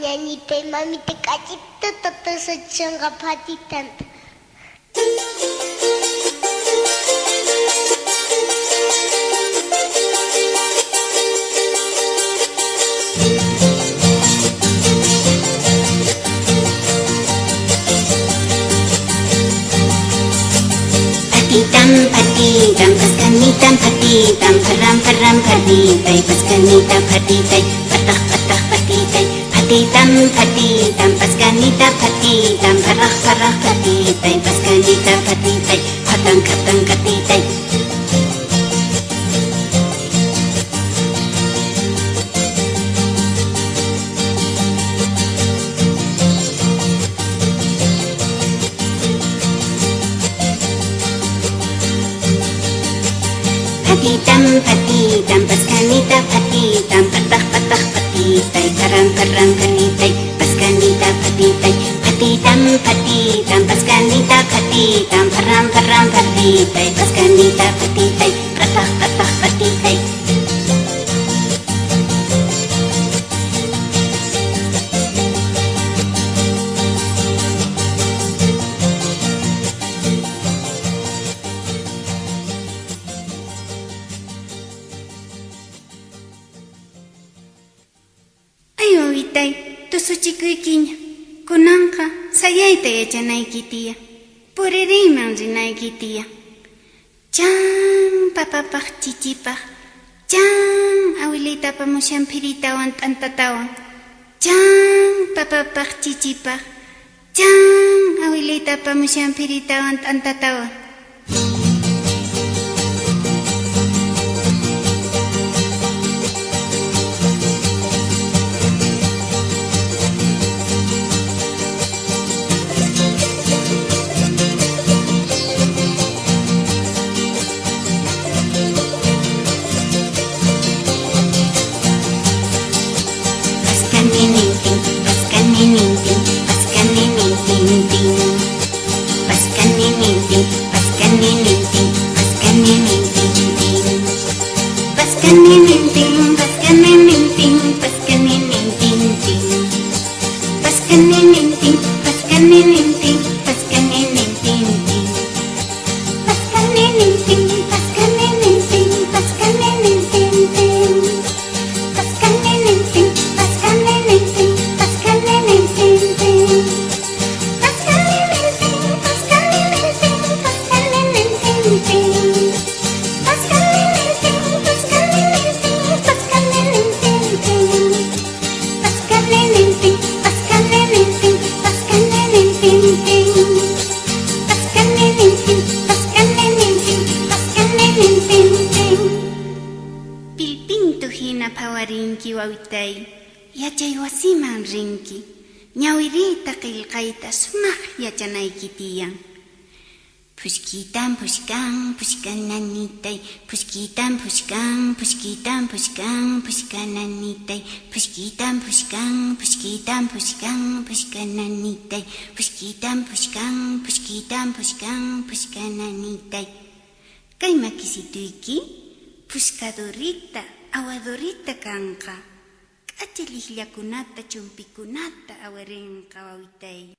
ñañitay mamita k'achita tatasachishanqa phatitanta. Patitam, paskanitam patitam, param patitay, paskanitam patitay, patah patitay, patitam, paskanita patitam, parah patitay, paskanita patitay, katang katitay. Patitam, paskanita patitam, patah patitay, param patitay, paskanita patitay, patitam, paskanita patitam, param patitay, paskanita patitay, patah patitay. Wawitay, tusuchikuykiña, kunanqa sayayta yachanayki tiya, puririyman rinayki tiya. Chan papapaq chichipaq, chan awilita apamushan phiritawan t'antatawan, chan papapaq chichipaq, chan awilita apamushan phiritawan t'antatawan. Phawarinki wawitay, yachay wasiman rinki, ñawirita qillqayta sumaq yachanayki tiyan. Pushkitan pushkananitay, pushkitan pushkananitay, pushkitan pushkananitay, pushkitan pushkananitay. Kay makisituyki, pushkadurita, awadurita kanqa, k'achiliqllakunata chumpikunata awarinqa wawitay.